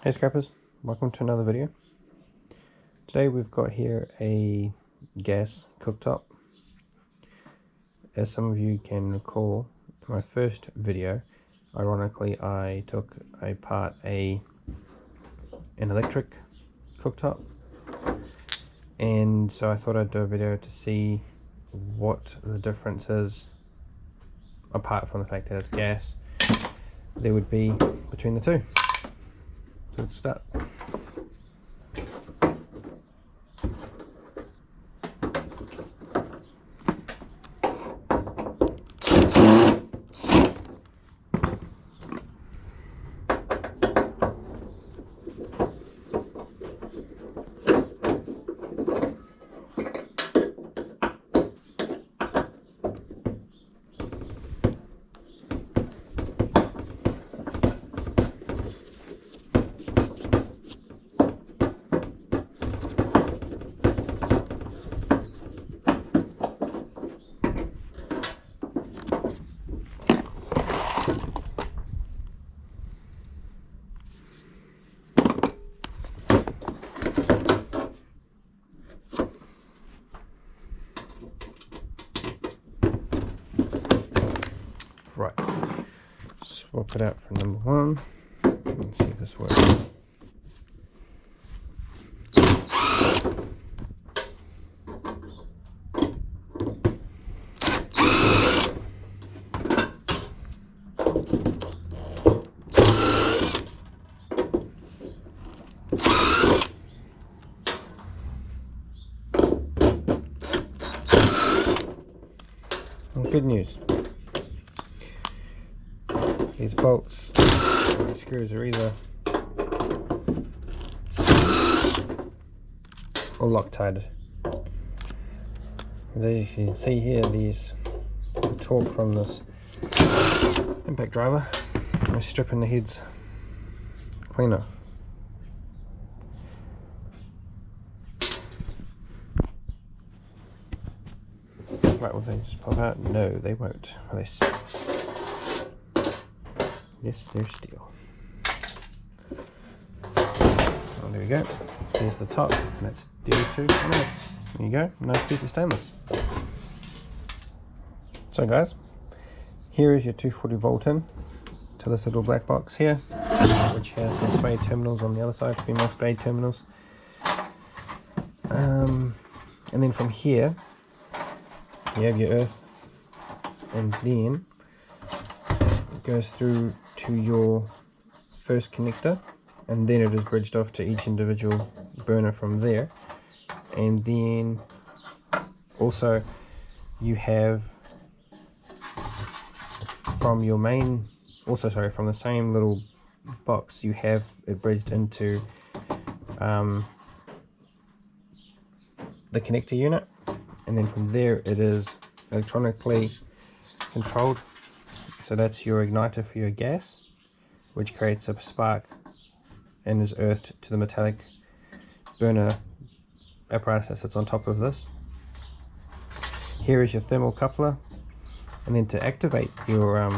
Hey scrappers, welcome to another video. Today we've got here a gas cooktop. As some of you can recall, in my first video, ironically I took apart an electric cooktop, and so I thought I'd do a video to see what the difference is, apart from the fact that it's gas, there would be between the two. So let's start. Right, swap it out for number one. Let's see if this works. Well, good news. These bolts, these screws are either or Loctited. As you can see here, the torque from this impact driver is stripping the heads clean off. Right, will they just pop out? No, they won't. Yes, they're steel. Oh, there we go. Here's the top, and that's steel too. And there you go, nice piece of stainless. So guys, here is your 240 volt in to this little black box here, which has some spade terminals on the other side, female spade terminals. And then from here, you have your earth, and then it goes through to your first connector, and then it is bridged off to each individual burner from there. And then also you have from your main, from the same little box, you have it bridged into the connector unit, and then from there it is electronically controlled. So that's your igniter for your gas, which creates a spark and is earthed to the metallic burner apparatus that's on top of this. Here is your thermal coupler, and then to activate your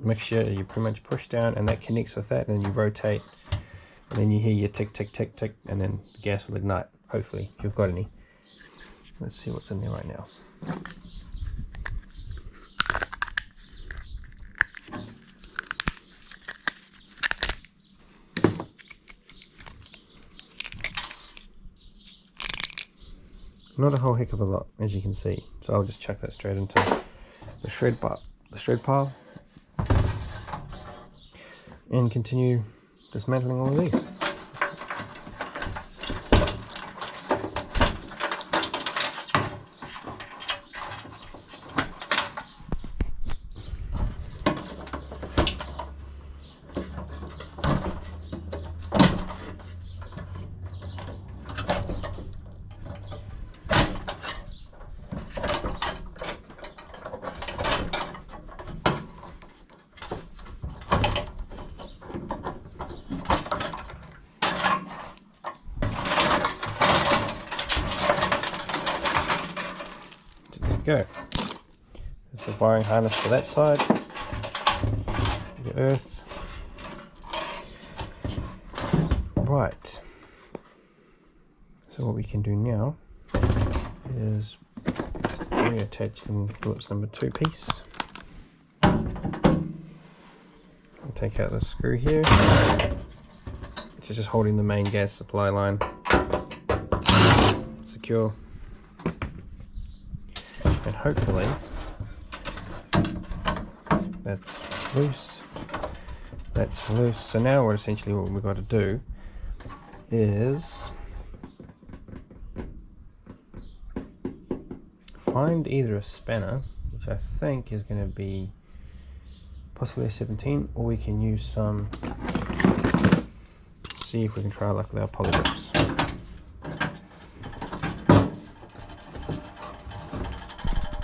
mixture, you pretty much push down and that connects with that, and then you rotate, and then you hear your tick tick tick tick, and then the gas will ignite, hopefully, if you've got any. Let's see what's in there right now. Not a whole heck of a lot, as you can see, so I'll just chuck that straight into the shred pile, and continue dismantling all of these. go. There's the wiring harness for that side. Your earth. Right, so what we can do now is reattach the Phillips number 2 piece. We'll take out the screw here, which is just holding the main gas supply line secure, and hopefully that's loose. That's loose. So now what we've got to do is find either a spanner, which I think is going to be possibly a 17, or we can use some, see if we can try luck with our poly grips.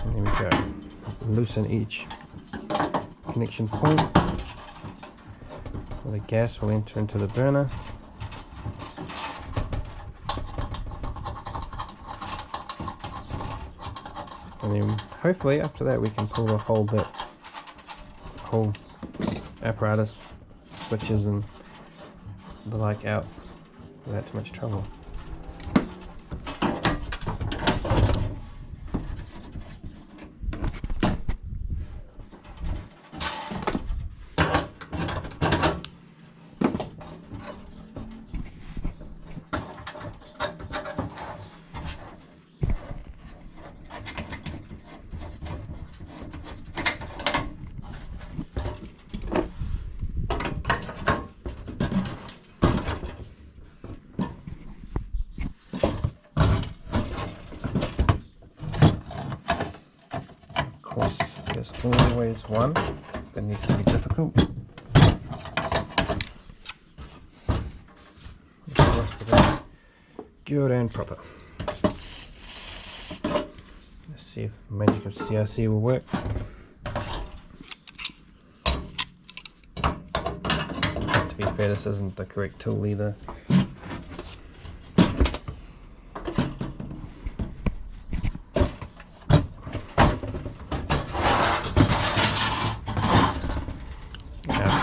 And there we go. Loosen each connection point, so the gas will enter into the burner. And then hopefully after that we can pull the whole apparatus, switches and the like out without too much trouble. There's always one that needs to be difficult. The rest of it good and proper. Let's see if magic of CRC will work. To be fair, this isn't the correct tool either.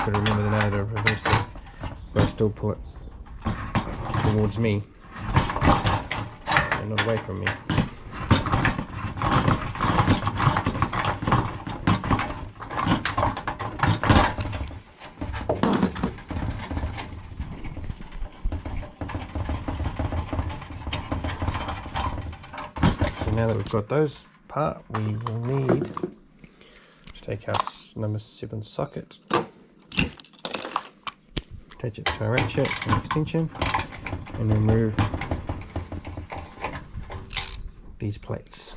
Remember the now that I've reversed it, but I still pull it towards me and not away from me. So now that we've got those apart, we will need to take our number 7 socket, attach it to our ratchet and extension, and remove these plates.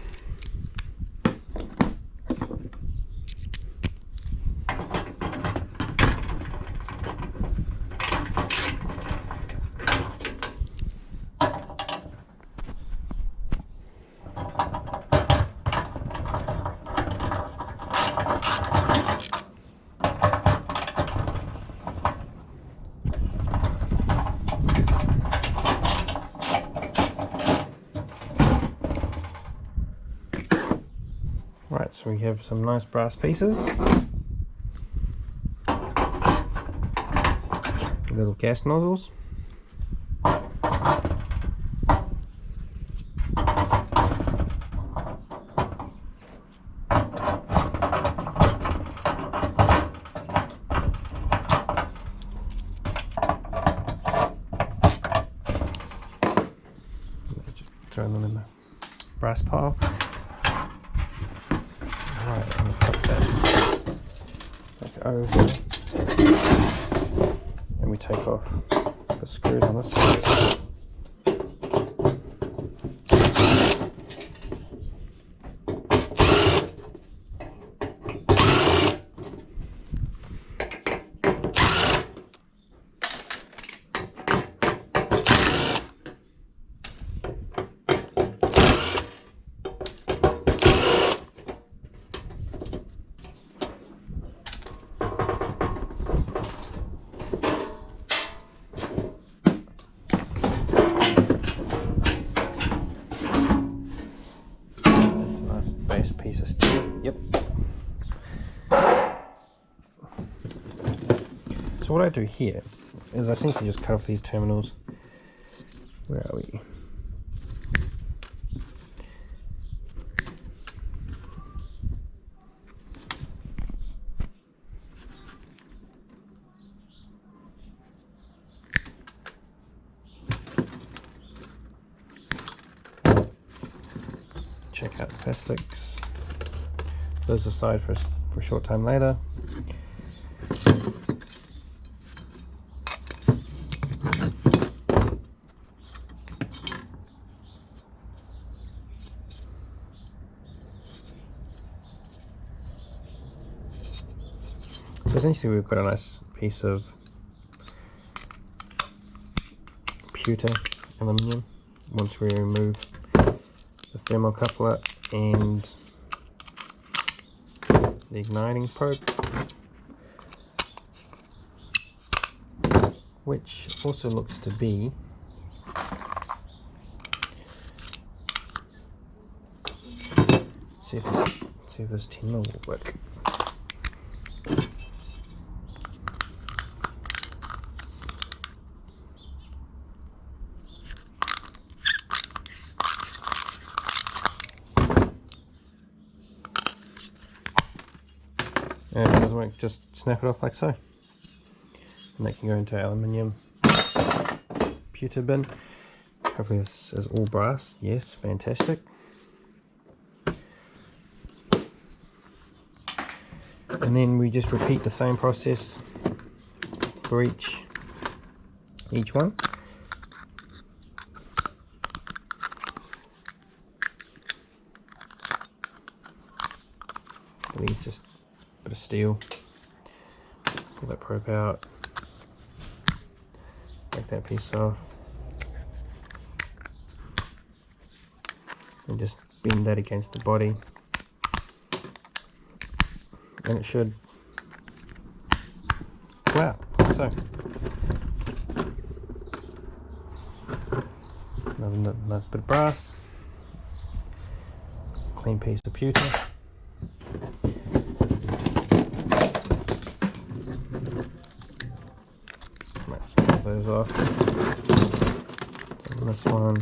Right, so we have some nice brass pieces, little gas nozzles, just throw them in the brass pile. Right, I'm going to put that back over, and we take off the screws on this side. Piece of steel. Yep. So what I do here is I simply just cut off these terminals Where are we? Check out the plastics. Those aside for a short time later. So essentially we've got a nice piece of pewter aluminium once we remove the thermocouple and the igniting probe, which also looks to be see if this tin will work. And if it doesn't work, just snap it off like so. And that can go into aluminium pewter bin. Hopefully this is all brass. Yes, fantastic. And then we just repeat the same process for each one. So these just a bit of steel. Pull that probe out. Take that piece off. And just bend that against the body. And it should go out, like so. Another nice bit of brass. Clean piece of pewter. Let's pull those off. And this one.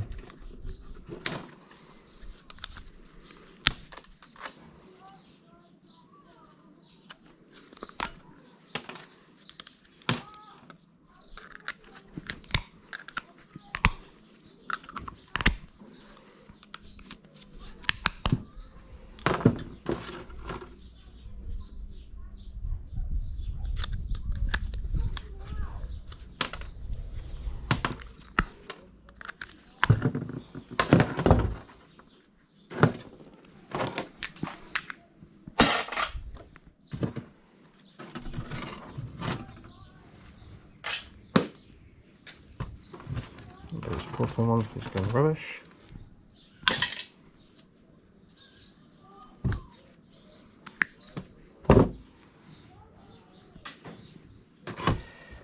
Those porcelain ones just go rubbish.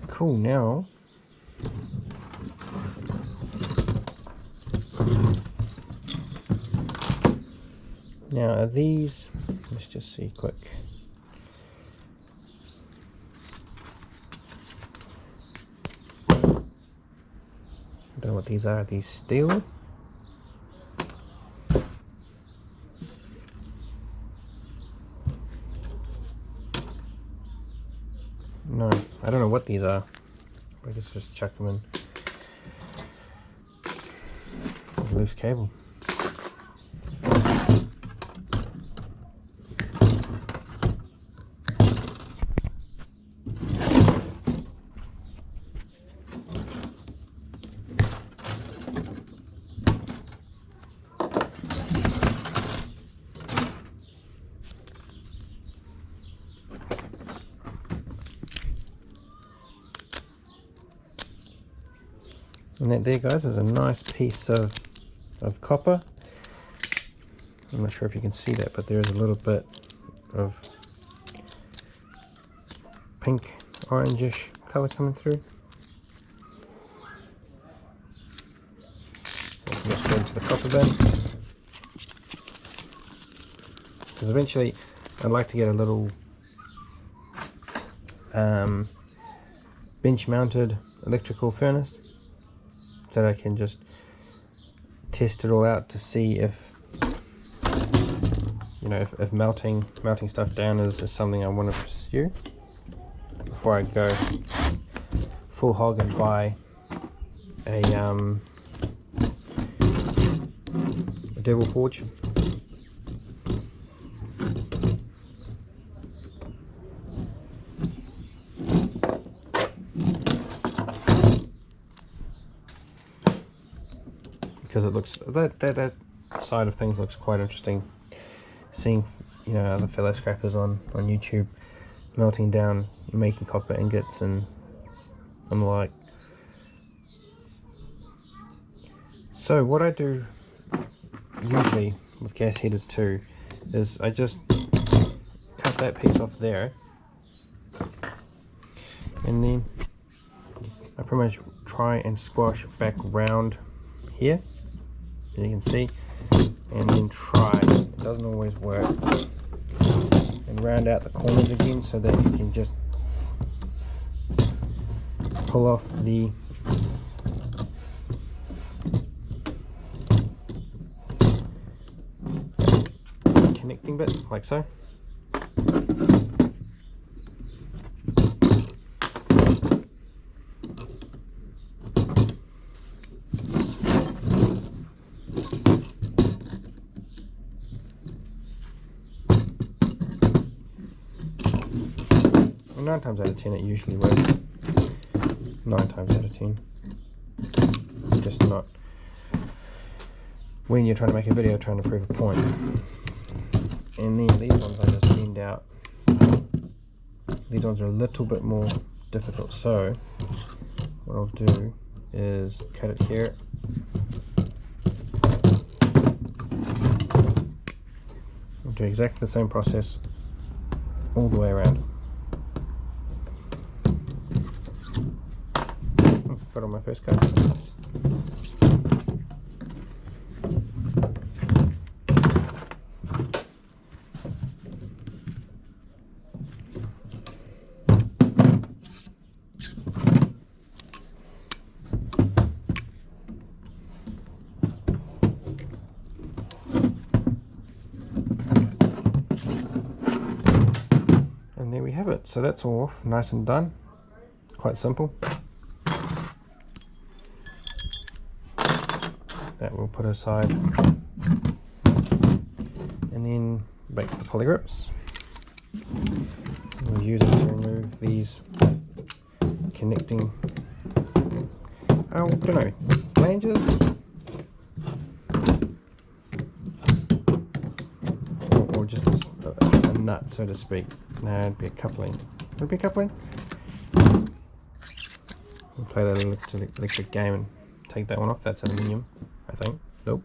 Cool, now are these, let's just see quick. I don't know what these are. Are these steel? No, I don't know what these are. I guess just chuck them in. There's a loose cable. And that there, guys, is a nice piece of copper. I'm not sure if you can see that, but there is a little bit of pink orangish color coming through. So let's go into the copper bin, because eventually I'd like to get a little bench mounted electrical furnace, so that I can just test it all out to see if, you know, if melting stuff down is something I want to pursue before I go full hog and buy a devil forge. Because it looks, that side of things looks quite interesting, seeing, you know, other fellow scrappers on YouTube melting down, making copper ingots and the like. So what I do usually with gas heaters too is I just cut that piece off there, and then I pretty much try and squash back round here, as you can see, and then try, it doesn't always work, and round out the corners again so that you can just pull off the connecting bit, like so. And 9 times out of 10 it usually works. 9 times out of 10. Just not when you're trying to make a video trying to prove a point. And then these ones I just bend out. These ones are a little bit more difficult, so what I'll do is cut it here. I'll do exactly the same process all the way around. Got on my first cut. And there we have it. So that's all off, nice and done. Quite simple. That we'll put aside, and then back to the poly grips. We'll use it to remove these connecting, I don't know, flanges, or just a nut, so to speak. No, it'd be a coupling. Would it be a coupling? We'll play that electric game and take that one off. That's aluminium, I think. Nope.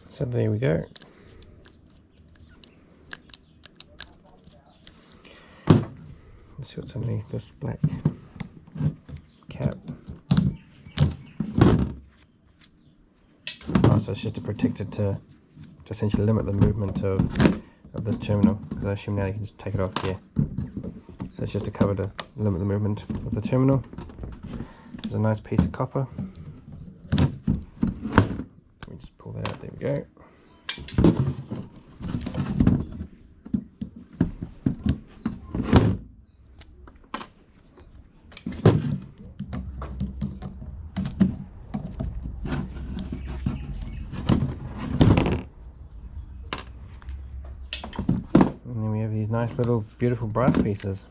So there we go. Let's see what's underneath this black cap. Oh, so it's just to protect it, to essentially limit the movement of this terminal, because I assume now you can just take it off here. So it's just to cover to limit the movement of the terminal. There's a nice piece of copper. Let me just pull that out, there we go. And then we have these nice little beautiful brass pieces.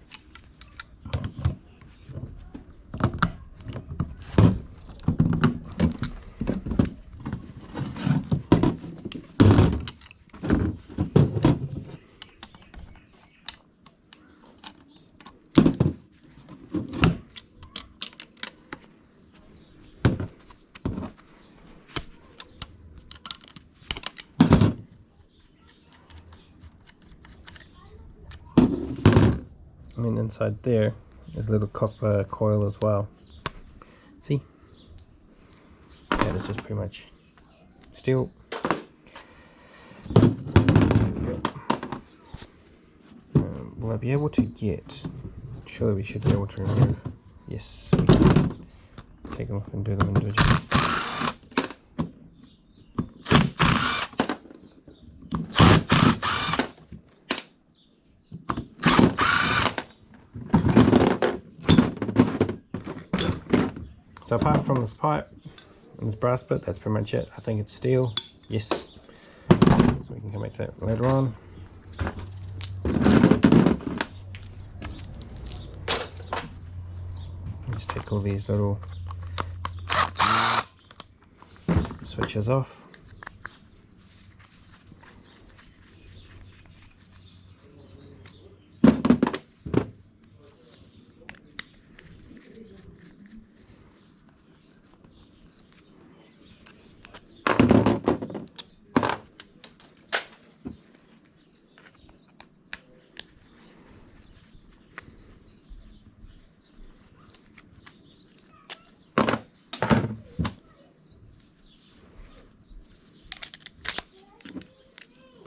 And then inside there There's a little copper coil as well. See? That is just pretty much steel. Will I be able to get... Surely we should be able to remove. Yes, we can take them off and do them individually. So apart from this pipe and this brass bit, that's pretty much it. I think it's steel. Yes. So we can come back to that later on. Just take all these little switches off.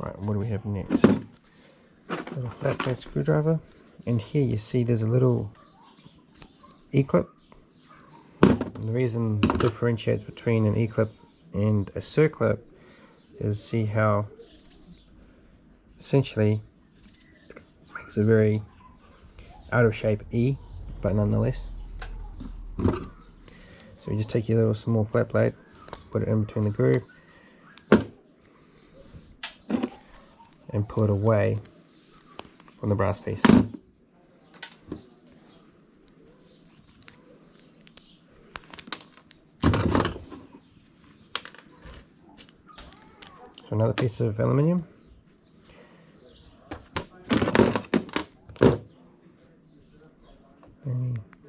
Right, what do we have next? Little flat plate screwdriver, and here you see there's a little E-clip. And the reason this differentiates between an E-clip and a circlip is see how essentially it makes a very out of shape E, but nonetheless. So you just take your little small flat plate, put it in between the groove, and pull it away from the brass piece. So another piece of aluminium.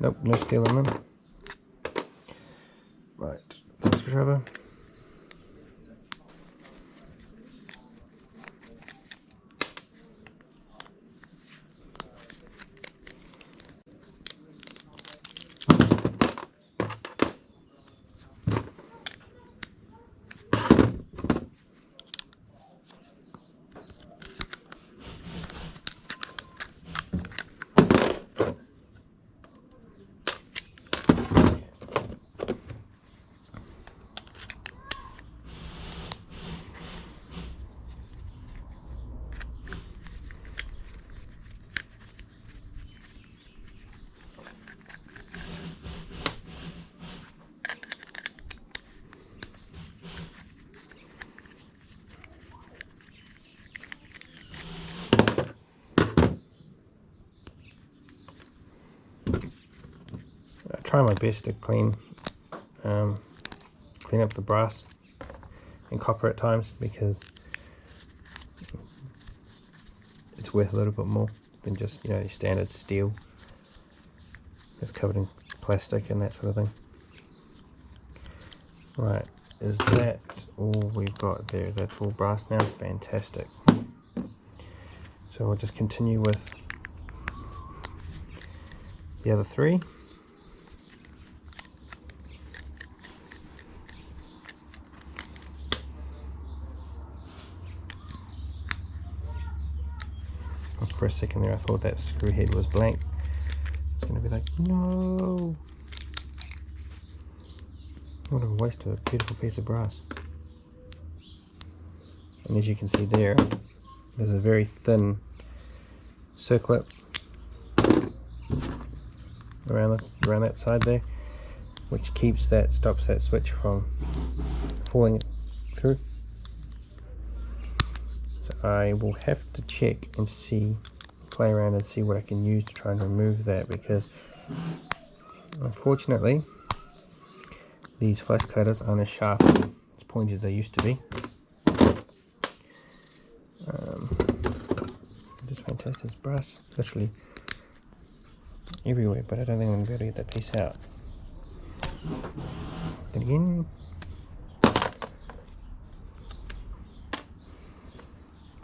Nope, no steel in them. Right, screwdriver. I try my best to clean up the brass and copper at times, because it's worth a little bit more than just, you know, your standard steel that's covered in plastic and that sort of thing. Right, is that all we've got there? That's all brass now? Fantastic. So we'll just continue with the other three. For a second there I thought that screw head was blank. It's going to be like, no! What a waste of a beautiful piece of brass. And as you can see there, there's a very thin circlip around that side there, which stops that switch from falling through. So I will have to check and play around and see what I can use to try and remove that, because unfortunately these flash cutters aren't as sharp, as pointy as they used to be. Just fantastic. It's brass literally everywhere, but I don't think I'm going to be able to get that piece out. Then again,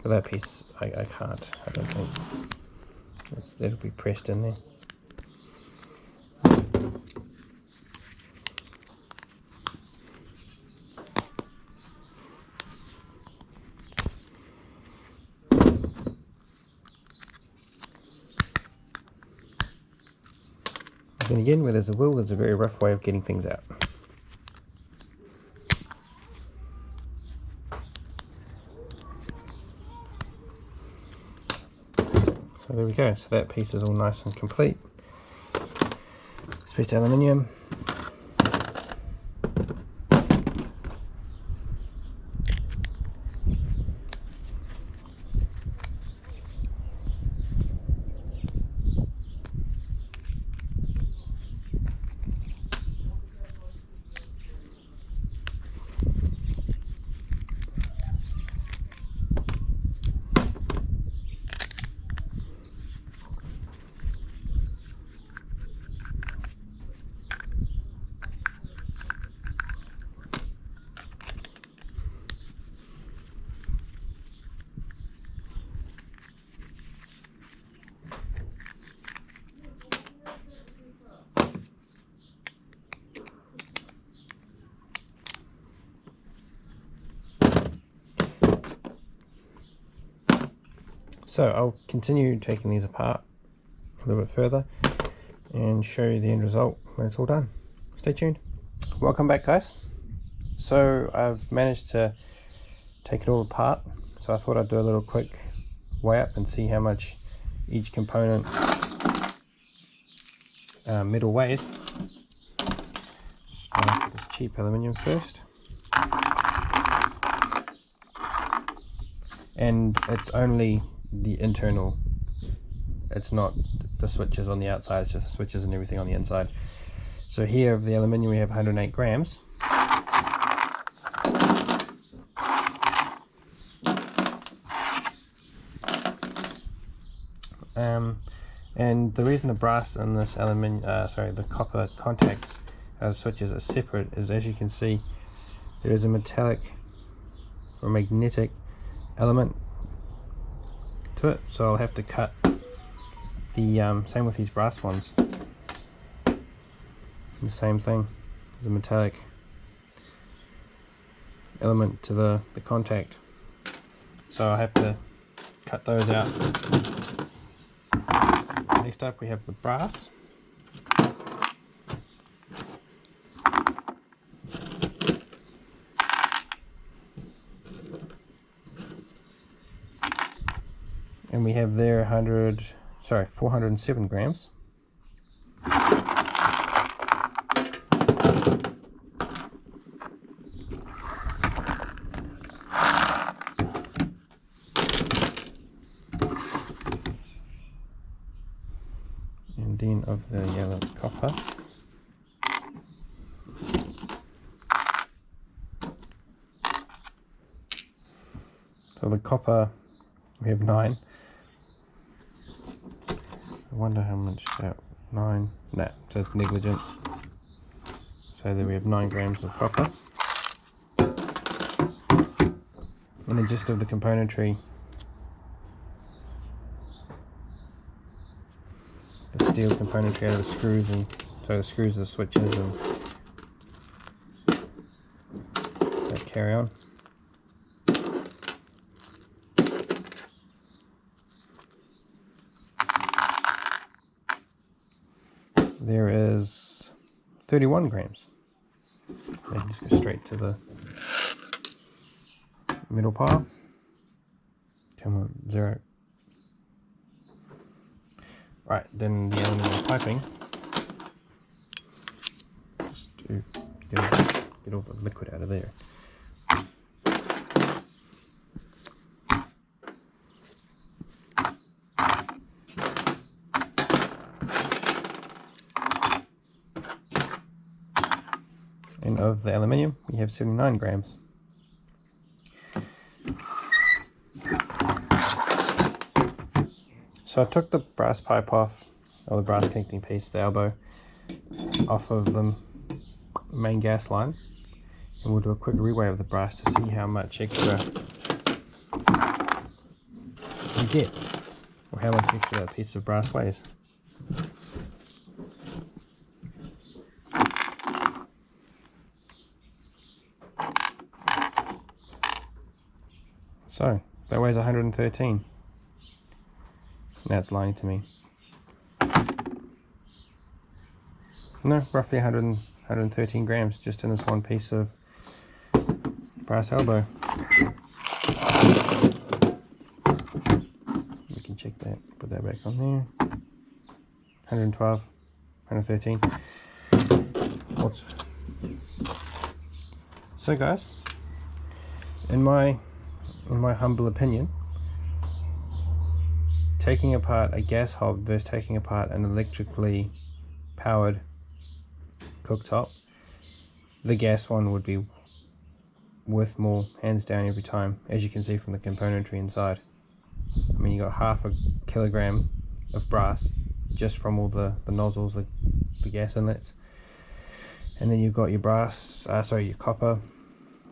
for that piece I can't, I don't think. It'll be pressed in there. Then again, where there's a will, there's a very rough way of getting things out. So there we go, so that piece is all nice and complete. This piece of aluminium. So I'll continue taking these apart a little bit further and show you the end result when it's all done. Stay tuned. Welcome back, guys. So I've managed to take it all apart, so I thought I'd do a little quick weigh up and see how much each component metal weighs. Start with this cheap aluminium first. And it's only the internal, it's not the switches on the outside, it's just the switches and everything on the inside. So here of the aluminium we have 108 grams. And the reason the brass and this aluminium, the copper contacts switches are separate is, as you can see, there is a metallic or magnetic element to it, so I'll have to cut the same with these brass ones. The same thing, the metallic element to the contact, so I have to cut those out. Next up we have the brass. And we have there 407 grams. And then of the yellow copper. So the copper, we have 9. I wonder how much that 9, nah, so it's negligent. So there we have 9 grams of copper. And then just of the componentry, the steel componentry out of the screws, and so the screws, the switches, and that carry on. There is 31 grams. And just go straight to the middle pile. Come on, 0. Right, then the aluminium piping. Just to get all the liquid out of there. And of the aluminium, we have 79 grams. So I took the brass pipe off, or the brass connecting piece, the elbow, off of the main gas line, and we'll do a quick reweigh of the brass to see how much extra we get, or how much extra that piece of brass weighs. So that weighs 113. Now it's lying to me. No, roughly 113 grams just in this one piece of brass elbow. We can check that, put that back on there. 112, 113. So guys, in my humble opinion, taking apart a gas hob versus taking apart an electrically powered cooktop, the gas one would be worth more, hands down, every time, as you can see from the componentry inside. I mean, you got half a kilogram of brass just from all the nozzles, the gas inlets, and then you've got your brass, your copper,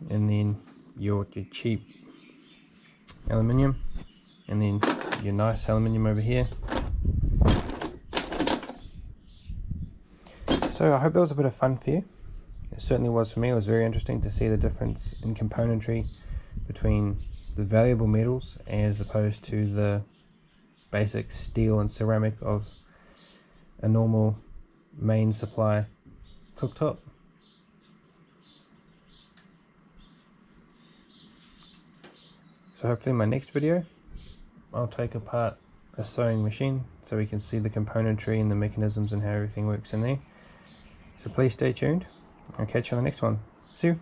and then your cheap aluminium, and then your nice aluminium over here. So I hope that was a bit of fun for you. It certainly was for me. It was very interesting to see the difference in componentry between the valuable metals as opposed to the basic steel and ceramic of a normal main supply cooktop. So hopefully in my next video I'll take apart a sewing machine so we can see the componentry and the mechanisms and how everything works in there. So please stay tuned. I'll catch you on the next one. See you.